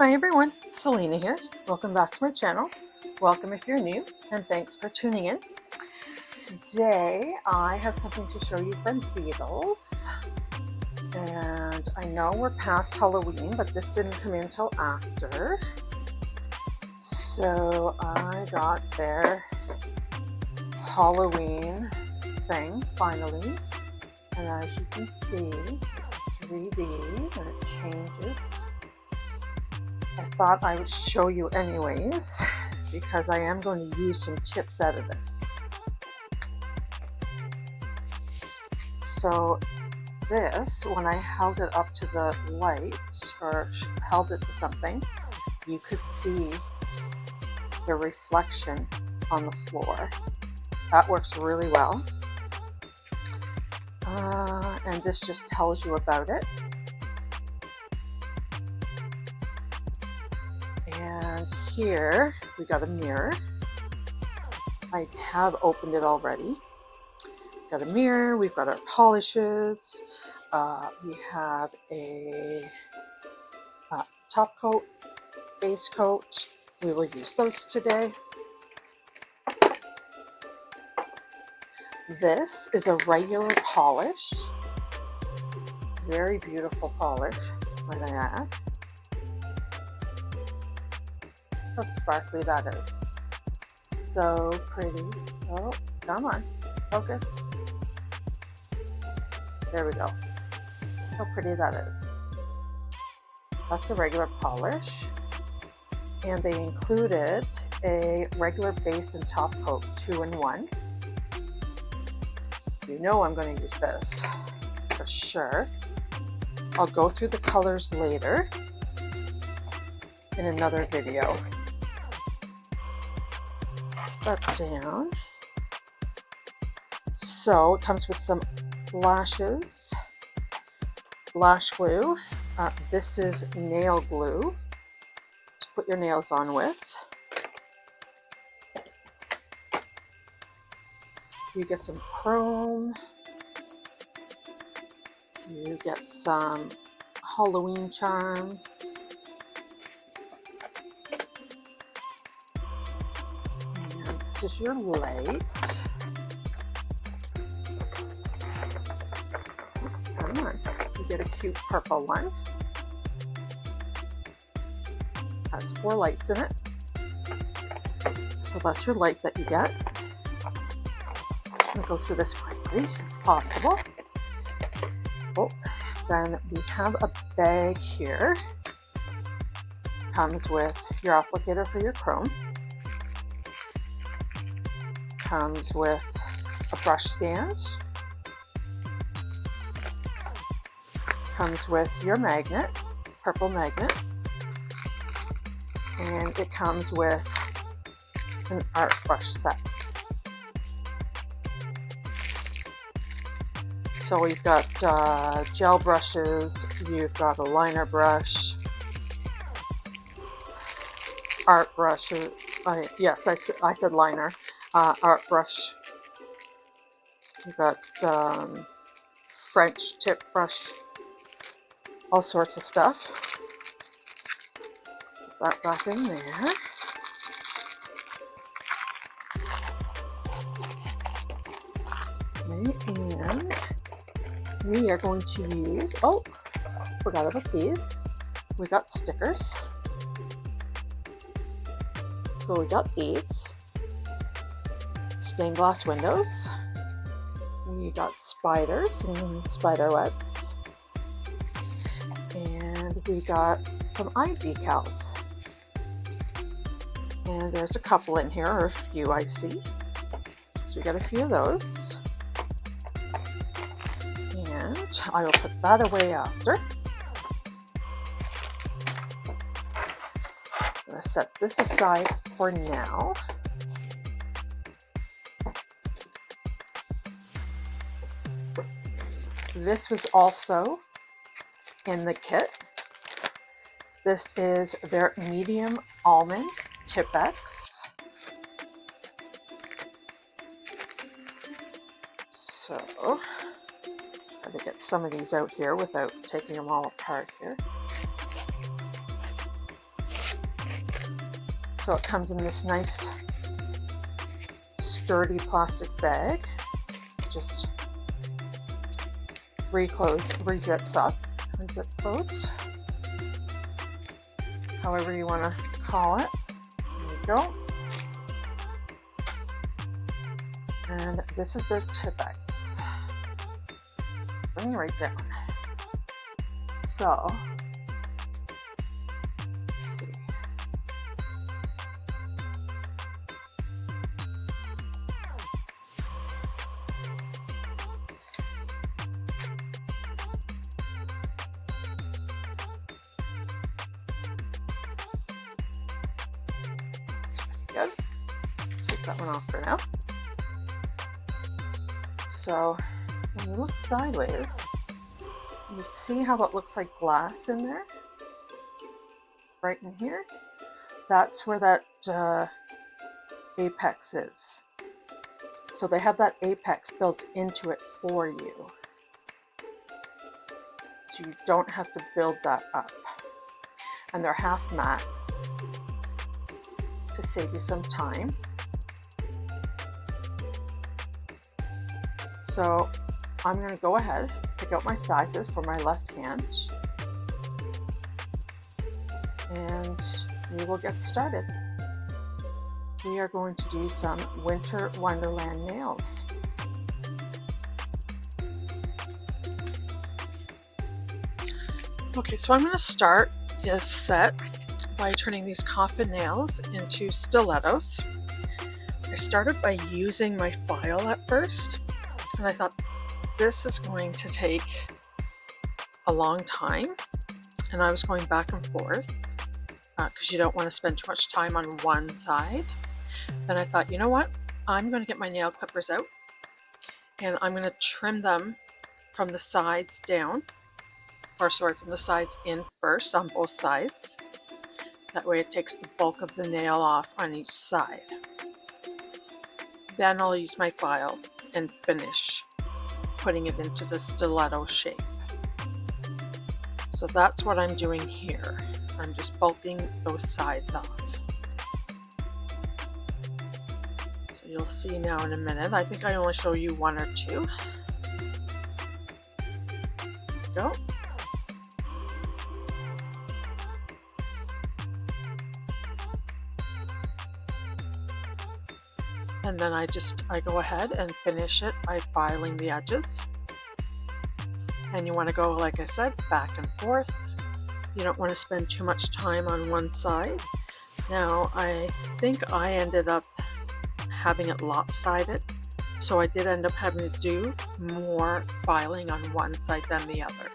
Hi everyone, Selena here. Welcome back to my channel. Welcome if you're new, and thanks for tuning in. Today I have something to show you from Beetles. And I know we're past Halloween, but this didn't come in till after. So I got their Halloween thing finally. And as you can see, it's 3D and it changes. I thought I would show you anyways, because I am going to use some tips out of this. So this, when I held it up to the light, or held it to something, you could see the reflection on the floor. That works really well. And this just tells you about it. And here we got a mirror. I have opened it already. Got a mirror, we've got our polishes, we have a top coat, base coat. We will use those today. This is a regular polish. Very beautiful polish, might I add. How sparkly that is. So pretty. Oh, come on, focus. There we go. How pretty that is. That's a regular polish. And they included a regular base and top coat, 2-in-1. You know I'm going to use this for sure. I'll go through the colors later in another video. Put that down. So it comes with some lashes, lash glue. This is nail glue to put your nails on with. You get some chrome. You get some Halloween charms. And this is your light. Come on, you get a cute purple one. Has 4 lights in it. So that's your light that you get. I'm going to go through this quickly as possible. Oh, then we have a bag here. Comes with your applicator for your chrome. Comes with a brush stand. Comes with your magnet, purple magnet. And it comes with an art brush set. So we've got gel brushes, you've got a liner brush, art brushes, yes, I said liner, art brush. You've got French tip brush, all sorts of stuff. Put that back in there. And we are going to use, oh, forgot about these. We got stickers. So we got these. Stained glass windows. We got spiders and spider webs. And we got some eye decals. And there's a couple in here, or a few I see. So we got a few of those. And I will put that away after. I'm going to set this aside for now. This was also in the kit. This is their medium almond Tipex. So to get some of these out here without taking them all apart here. So it comes in this nice sturdy plastic bag. Just re-zips up, zip closed, however you want to call it. There you go. And this is their Tipex. Bring it right down. So, let's see. That's pretty good. Take that one off for now. So when you look sideways, you see how it looks like glass in there? Right in here? That's where that apex is. So they have that apex built into it for you. So you don't have to build that up. And they're half matte to save you some time. So I'm going to go ahead, pick out my sizes for my left hand, and we will get started. We are going to do some Winter Wonderland nails. Okay, so I'm going to start this set by turning these coffin nails into stilettos. I started by using my file at first. And I thought this is going to take a long time, and I was going back and forth because you don't want to spend too much time on one side. Then I thought, you know what, I'm going to get my nail clippers out and I'm going to trim them from the sides down, or sorry, from the sides in first on both sides. That way it takes the bulk of the nail off on each side. Then I'll use my file and finish putting it into the stiletto shape. So that's what I'm doing here. I'm just bulking those sides off. So you'll see now in a minute. I think I only show you one or two. There we go. And then I go ahead and finish it by filing the edges. And you want to go, like I said, back and forth. You don't want to spend too much time on one side. Now, I think I ended up having it lopsided, so I did end up having to do more filing on one side than the other.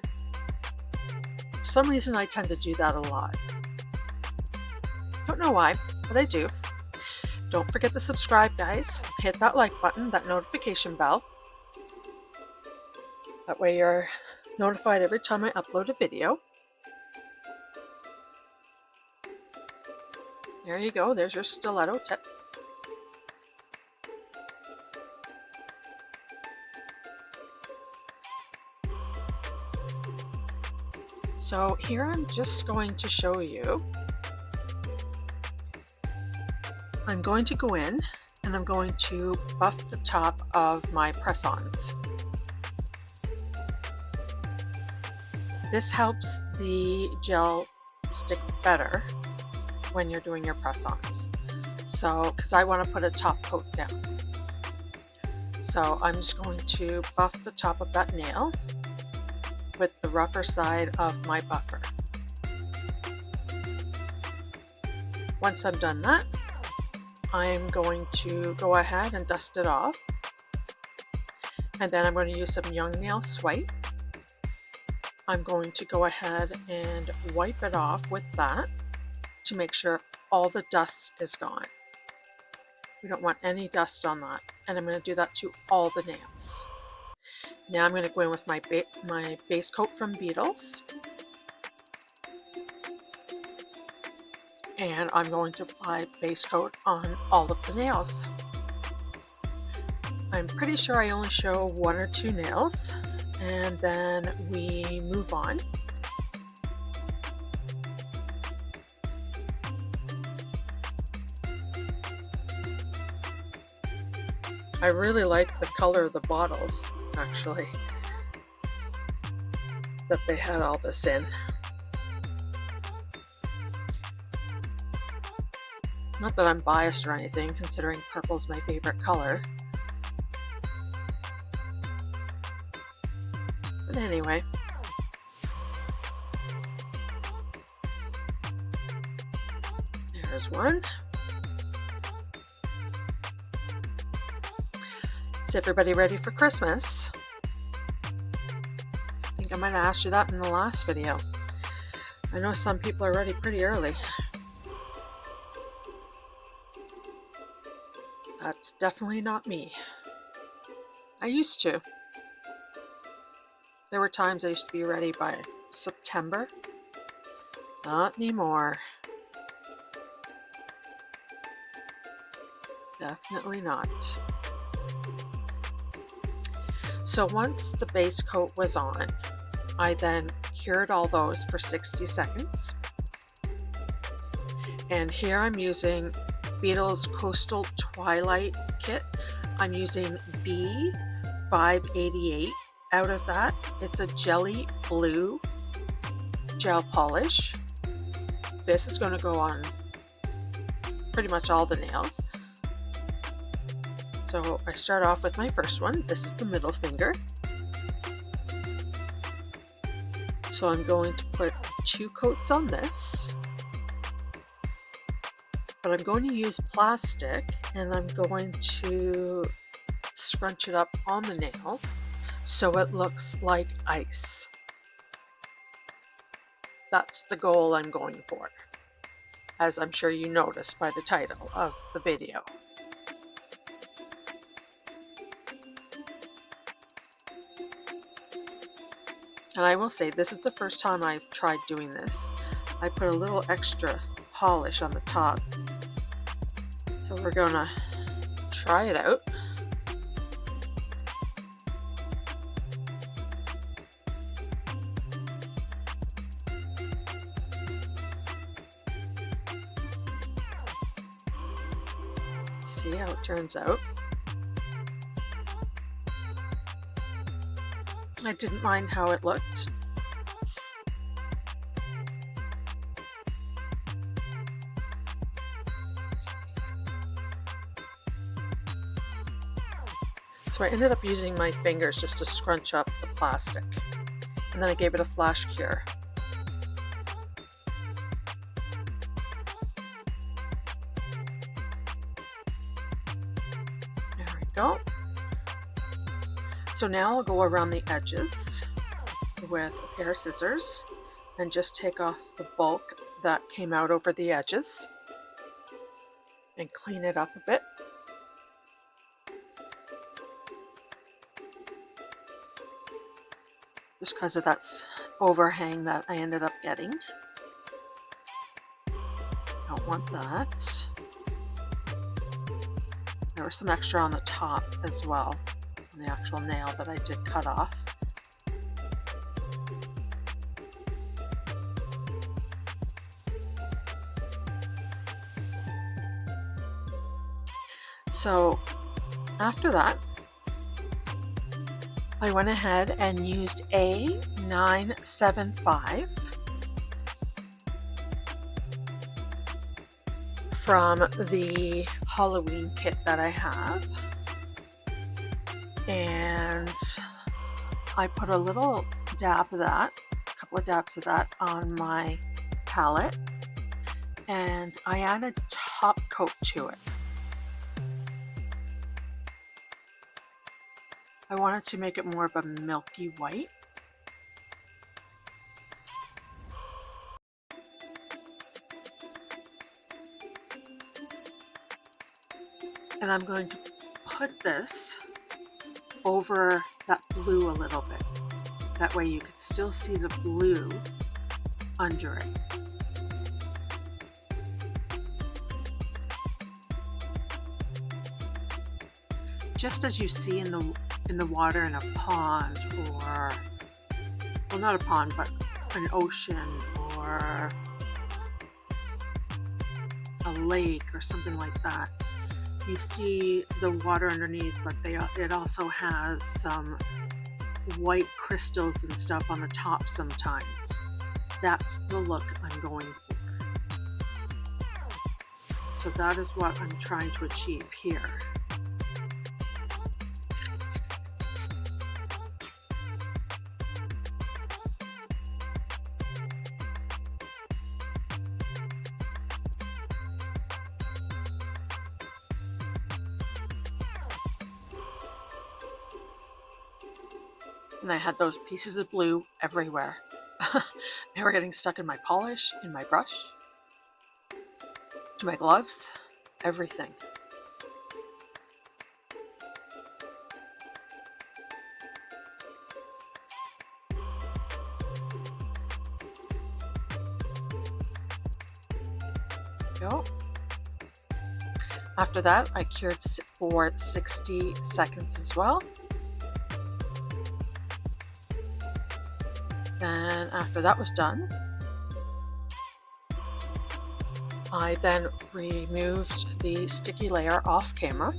For some reason, I tend to do that a lot. Don't know why, but I do. Don't forget to subscribe, guys. Hit that like button, that notification bell. That way you're notified every time I upload a video. There you go, there's your stiletto tip. So here I'm just going to show you. I'm going to go in and I'm going to buff the top of my press-ons. This helps the gel stick better when you're doing your press-ons. So, because I want to put a top coat down. So I'm just going to buff the top of that nail with the rougher side of my buffer. Once I've done that, I'm going to go ahead and dust it off. And then I'm going to use some young nail swipe. I'm going to go ahead and wipe it off with that to make sure all the dust is gone. We don't want any dust on that. And I'm going to do that to all the nails. Now I'm going to go in with my base coat from Beetles. And I'm going to apply base coat on all of the nails. I'm pretty sure I only show one or two nails, and then we move on. I really like the color of the bottles, actually, that they had all this in. Not that I'm biased or anything, considering purple's my favorite color. But anyway. There's one. Is everybody ready for Christmas? I think I might have asked you that in the last video. I know some people are ready pretty early. That's definitely not me. I used to. There were times I used to be ready by September. Not anymore. Definitely not. So once the base coat was on, I then cured all those for 60 seconds. And here I'm using Beetles Coastal Twilight Kit. I'm using B588 out of that. It's a jelly blue gel polish. This is going to go on pretty much all the nails. So I start off with my first one. This is the middle finger. So I'm going to put 2 coats on this. But I'm going to use plastic and I'm going to scrunch it up on the nail so it looks like ice. That's the goal I'm going for, as I'm sure you noticed by the title of the video. And I will say, this is the first time I've tried doing this. I put a little extra polish on the top. So we're gonna try it out. See how it turns out. I didn't mind how it looked. So I ended up using my fingers just to scrunch up the plastic. And then I gave it a flash cure. There we go. So now I'll go around the edges with a pair of scissors and just take off the bulk that came out over the edges and clean it up a bit. Just because of that overhang that I ended up getting. Don't want that. There was some extra on the top as well, on the actual nail that I did cut off. So after that, I went ahead and used A975 from the Halloween kit that I have, and I put a little dab of that, a couple of dabs of that on my palette, and I added top coat to it. I wanted to make it more of a milky white. And I'm going to put this over that blue a little bit. That way you can still see the blue under it. Just as you see in the water in a pond, or, well, not a pond, but an ocean or a lake or something like that. You see the water underneath, but it also has some white crystals and stuff on the top sometimes. That's the look I'm going for. So that is what I'm trying to achieve here. And I had those pieces of blue everywhere. They were getting stuck in my polish, in my brush, to my gloves, everything. Go. After that, I cured for 60 seconds as well. And after that was done, I then removed the sticky layer off camera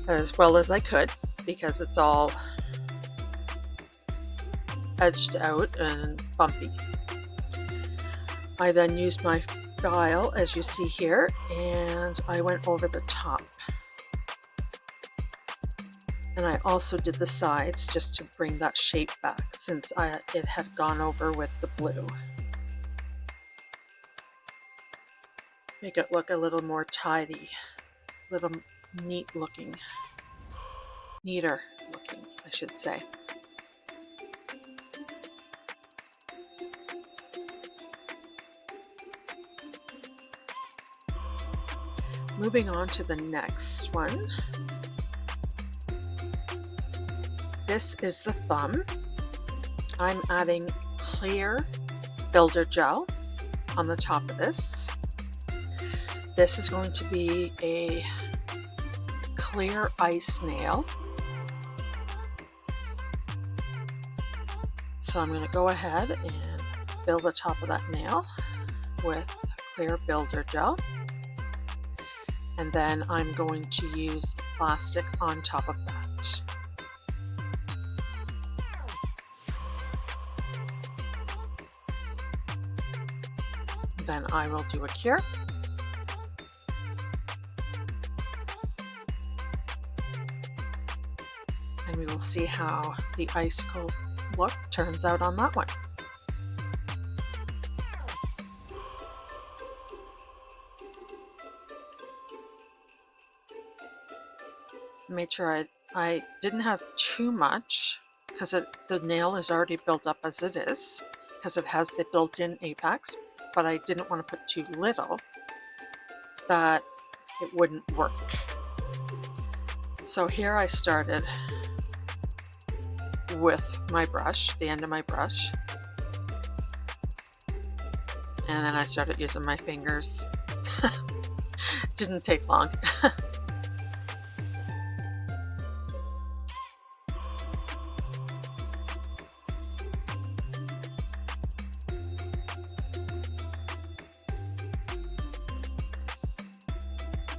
as well as I could, because it's all edged out and bumpy. I then used my file, as you see here, and I went over the top. And I also did the sides just to bring that shape back, since it had gone over with the blue. Make it look a little more tidy, a little neater looking, I should say. Moving on to the next one. This is the thumb. I'm adding clear builder gel on the top of this. This is going to be a clear ice nail. So I'm going to go ahead and fill the top of that nail with clear builder gel. And then I'm going to use the plastic on top of that. Then I will do a cure. And we will see how the icicle look turns out on that one. Made sure I didn't have too much, because the nail is already built up as it is, because it has the built-in apex, but I didn't want to put too little that it wouldn't work. So here I started with my brush, the end of my brush, and then I started using my fingers. Didn't take long.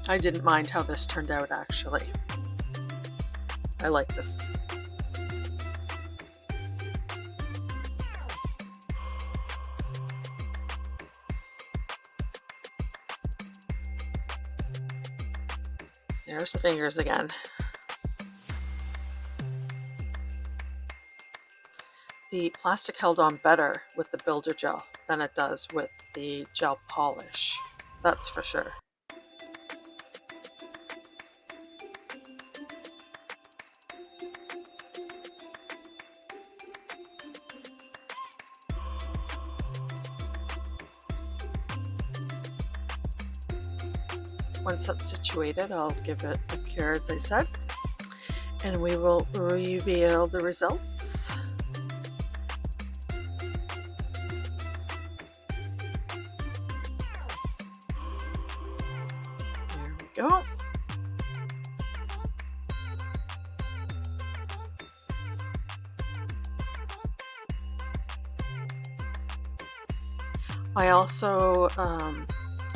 I didn't mind how this turned out, actually. I like this. There's the fingers again. The plastic held on better with the builder gel than it does with the gel polish. That's for sure. Once that's situated, I'll give it a cure, as I said, and we will reveal the results. There we go. I also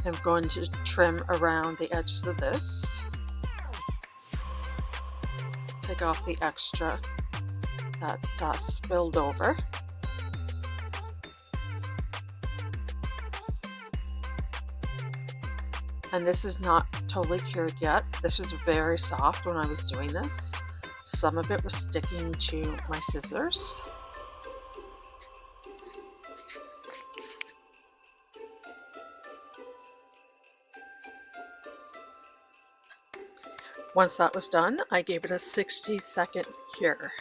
I'm going to trim around the edges of this. Take off the extra that spilled over. And this is not totally cured yet. This was very soft when I was doing this. Some of it was sticking to my scissors. Once that was done, I gave it a 60-second cure.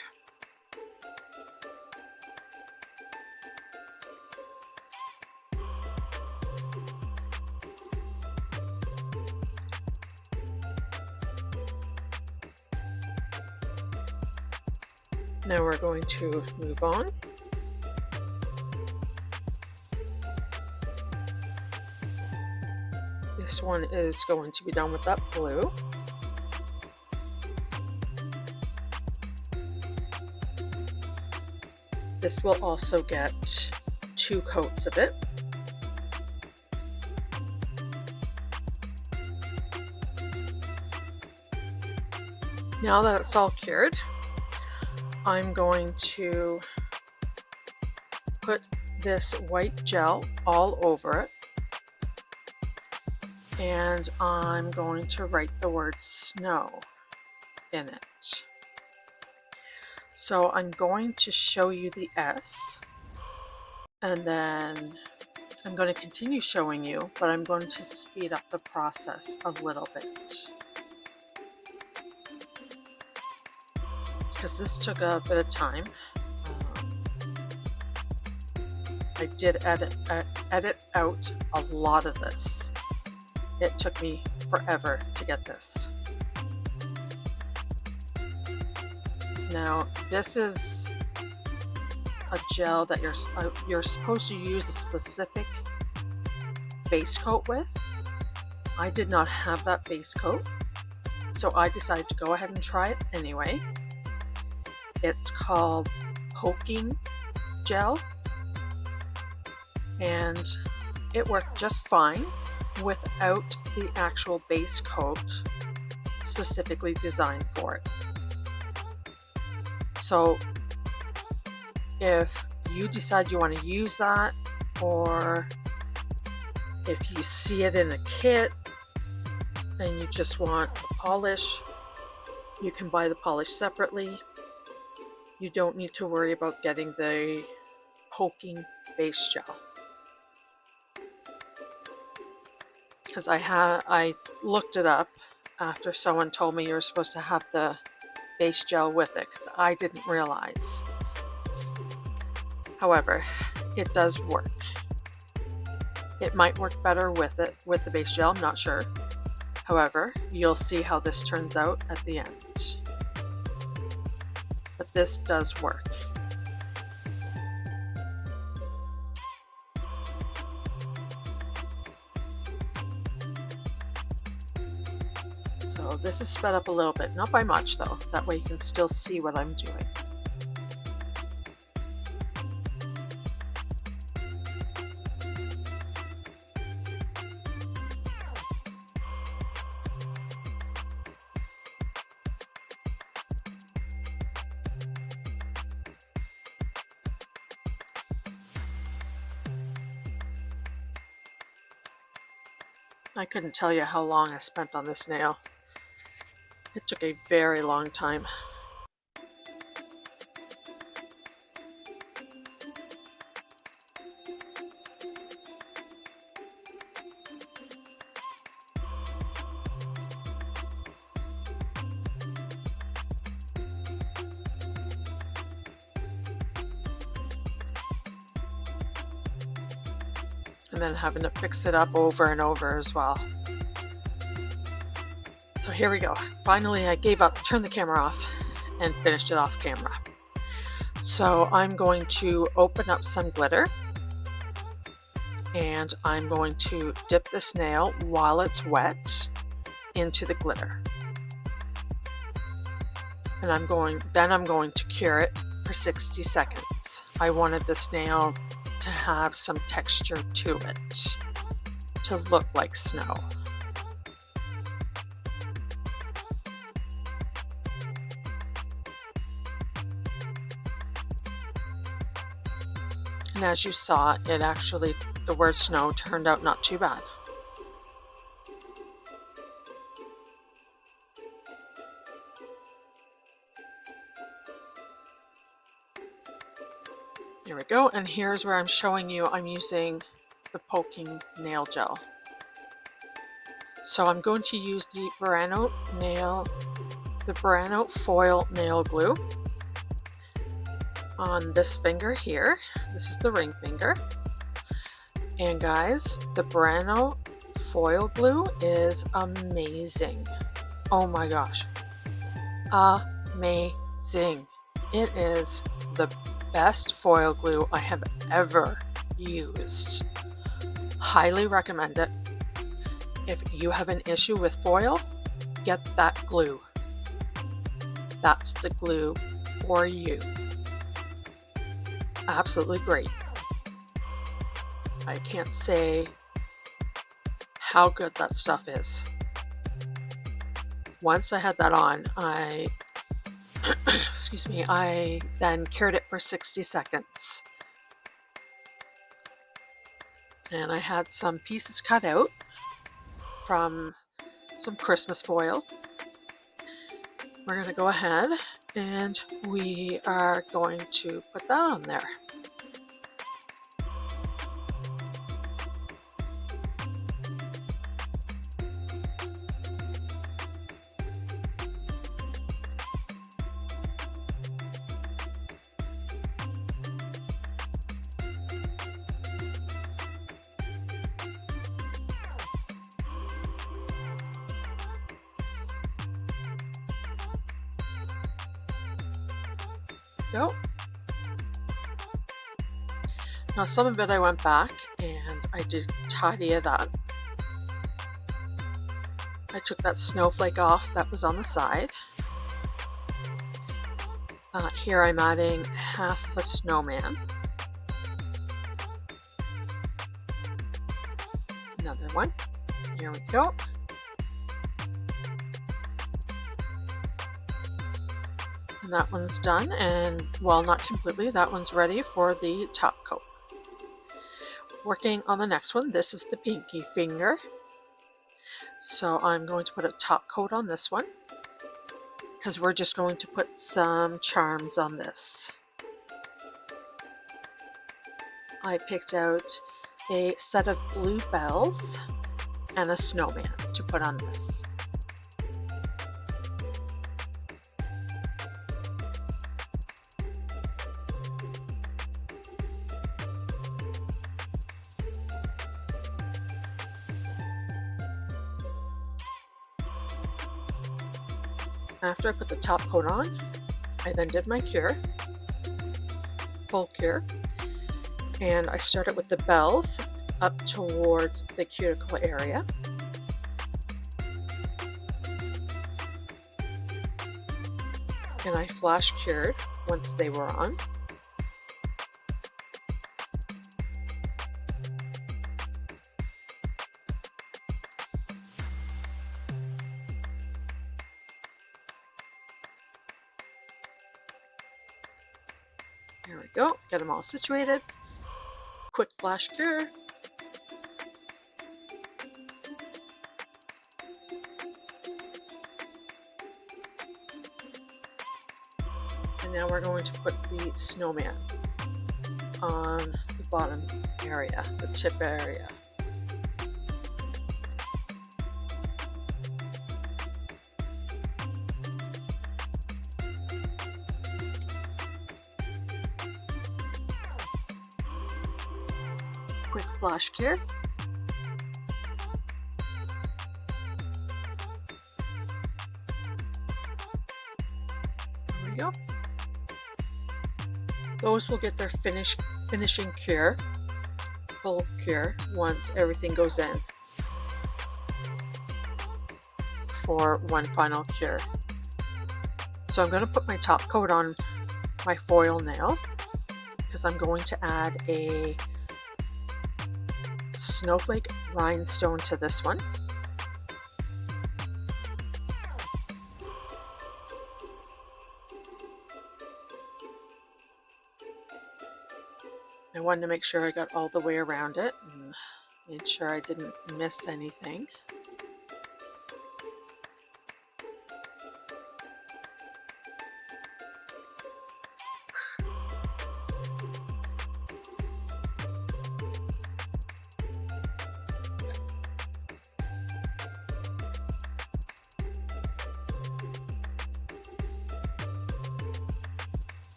Now we're going to move on. This one is going to be done with that blue. This will also get 2 coats of it. Now that it's all cured, I'm going to put this white gel all over it, and I'm going to write the word snow in it. So I'm going to show you the S, and then I'm going to continue showing you, but I'm going to speed up the process a little bit, because this took a bit of time. I did edit out a lot of this. It took me forever to get this. Now, this is a gel that you're supposed to use a specific base coat with. I did not have that base coat, so I decided to go ahead and try it anyway. It's called poking gel, and it worked just fine without the actual base coat specifically designed for it. So if you decide you want to use that, or if you see it in a kit and you just want the polish, you can buy the polish separately. You don't need to worry about getting the poking base gel. Because I looked it up after someone told me you're supposed to have the base gel with it, because I didn't realize. However, it does work. It might work better with the base gel, I'm not sure. However, you'll see how this turns out at the end. But this does work. So this is sped up a little bit, not by much though, that way you can still see what I'm doing. I couldn't tell you how long I spent on this nail. It took a very long time. And then having to fix it up over and over as well. So here we go. Finally, I gave up, turned the camera off, and finished it off camera. So I'm going to open up some glitter, and I'm going to dip this nail while it's wet into the glitter. And I'm going to cure it for 60 seconds. I wanted this nail to have some texture to it, to look like snow. And as you saw, it actually, the word snow turned out not too bad. Here we go, and here's where I'm showing you I'm using the poking nail gel. So I'm going to use the burano foil nail glue on this finger here. This is the ring finger. And guys, the burano foil glue is amazing. Oh my gosh. Amazing. It is the best foil glue I have ever used. Highly recommend it. If you have an issue with foil, get that glue. That's the glue for you. Absolutely great. I can't say how good that stuff is. Once I had that on, excuse me, I then cured it for 60 seconds. And I had some pieces cut out from some Christmas foil. We're going to go ahead and we are going to put that on there. Go. Now some of it I went back and I did tidy it up. I took that snowflake off that was on the side. Here I'm adding half of a snowman. Another one. Here we go. And that one's done, and well, not completely, that one's ready for the top coat. Working on the next one, this is the pinky finger. So I'm going to put a top coat on this one because we're just going to put some charms on this. I picked out a set of blue bells and a snowman to put on this. After I put the top coat on, I then did my cure, full cure, and I started with the bells up towards the cuticle area. And I flash cured once they were on. There we go, get them all situated. Quick flash cure. And now we're going to put the snowman on the bottom area, the tip area. Quick flash cure. There we go. Those will get their finishing cure, full cure, once everything goes in for one final cure. So I'm going to put my top coat on my foil nail because I'm going to add a snowflake rhinestone to this one. I wanted to make sure I got all the way around it and made sure I didn't miss anything.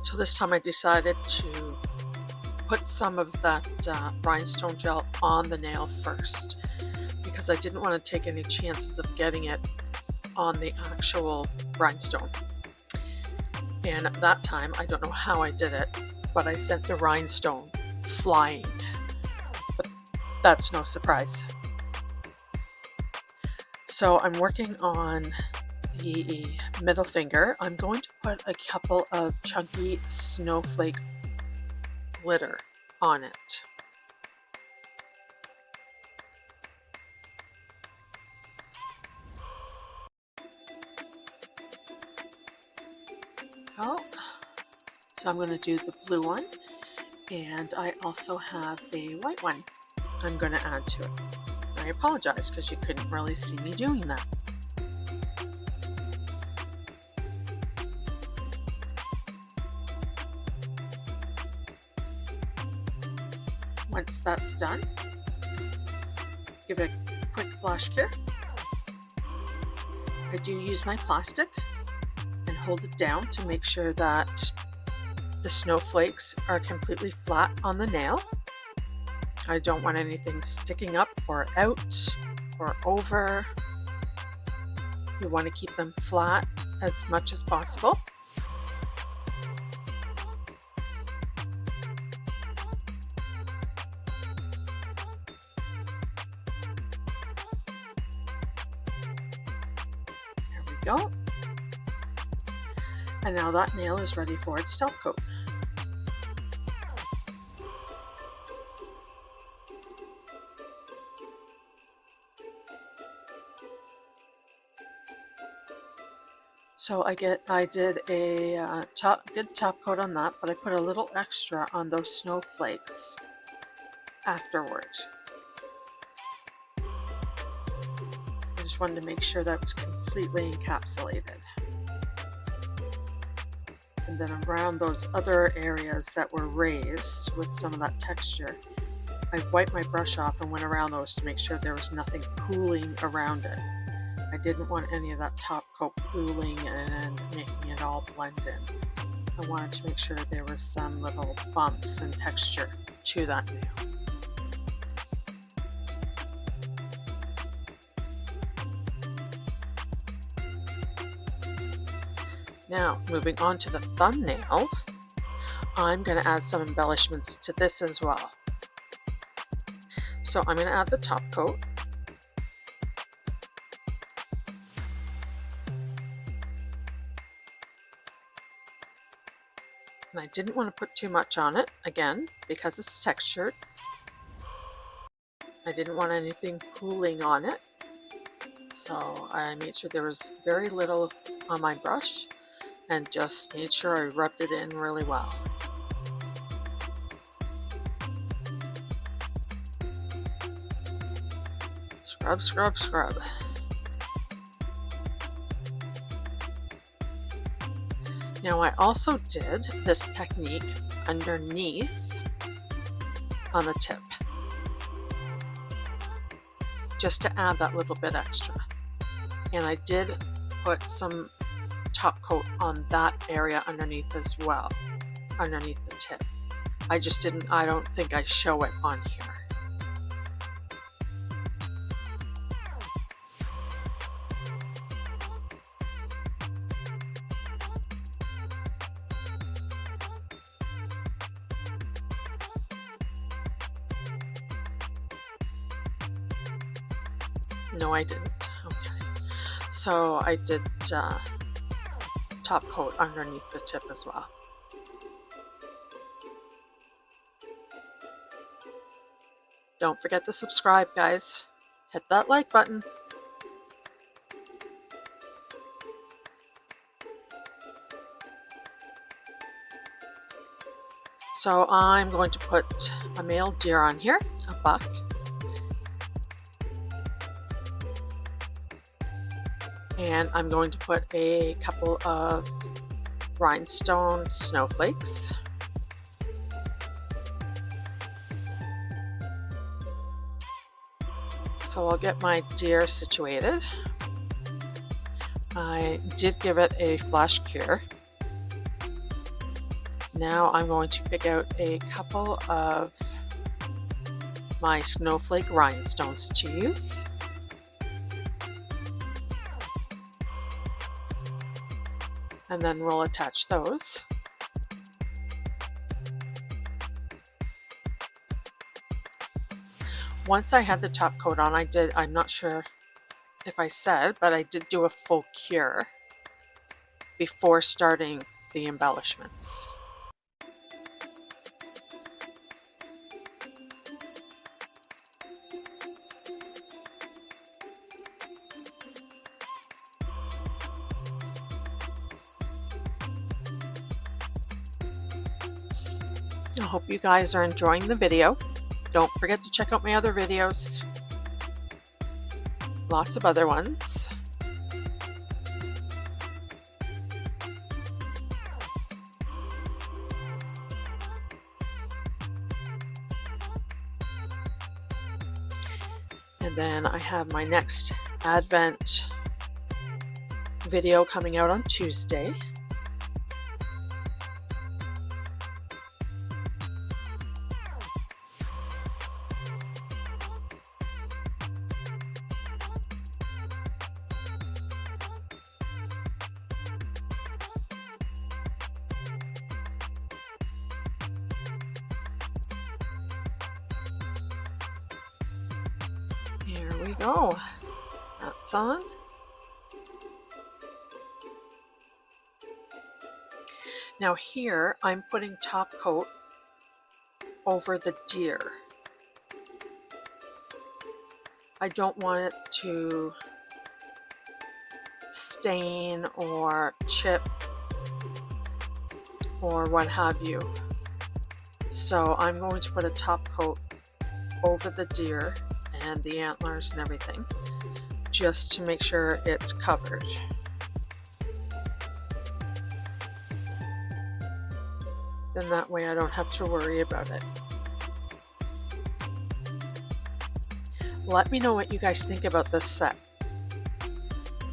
So this time I decided to put some of that rhinestone gel on the nail first, because I didn't want to take any chances of getting it on the actual rhinestone. And at that time, I don't know how I did it, but I sent the rhinestone flying. But that's no surprise. So I'm working on the middle finger. I'm going to put a couple of chunky snowflake glitter on it. Oh, so I'm going to do the blue one, and I also have a white one I'm going to add to it. I apologize because you couldn't really see me doing that. Once that's done, give it a quick flash cure. I do use my plastic and hold it down to make sure that the snowflakes are completely flat on the nail. I don't want anything sticking up or out or over. You want to keep them flat as much as possible. Go. And now that nail is ready for its top coat. So I did a good top coat on that, but I put a little extra on those snowflakes afterward. I just wanted to make sure that was completely encapsulated. And then around those other areas that were raised with some of that texture, I wiped my brush off and went around those to make sure there was nothing pooling around it. I didn't want any of that top coat pooling and making it all blend in. I wanted to make sure there was some little bumps and texture to that nail. Now, moving on to the thumbnail, I'm going to add some embellishments to this as well. So I'm going to add the top coat. And I didn't want to put too much on it, again, because it's textured. I didn't want anything pooling on it. So I made sure there was very little on my brush and just made sure I rubbed it in really well. Scrub, scrub, scrub. Now I also did this technique underneath on the tip, just to add that little bit extra. And I did put some top coat on that area underneath as well, underneath the tip. I don't think I show it on here. No, I didn't. Okay. So I did top coat underneath the tip as well. Don't forget to subscribe, guys. Hit that like button. So I'm going to put a male deer on here, a buck. And I'm going to put a couple of rhinestone snowflakes. So I'll get my deer situated. I did give it a flash cure. Now I'm going to pick out a couple of my snowflake rhinestones to use. And then we'll attach those. Once I had the top coat on, I'm not sure if I said, but I did do a full cure before starting the embellishments. I hope you guys are enjoying the video. Don't forget to check out my other videos. Lots of other ones. And then I have my next Advent video coming out on Tuesday. Here we go. That's on. Now here I'm putting top coat over the deer. I don't want it to stain or chip or what have you. So I'm going to put a top coat over the deer and the antlers and everything, just to make sure it's covered. Then that way I don't have to worry about it. Let me know what you guys think about this set.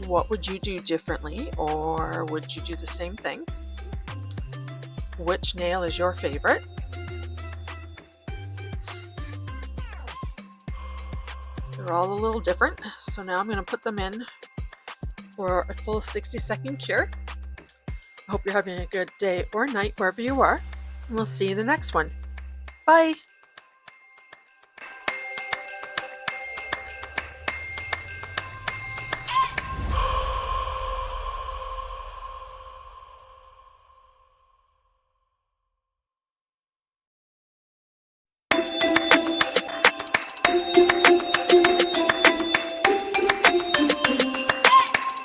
What would you do differently, or would you do the same thing? Which nail is your favorite? They're all a little different, so now I'm going to put them in for a full 60-second cure. I hope you're having a good day or night wherever you are, and we'll see you in the next one. Bye!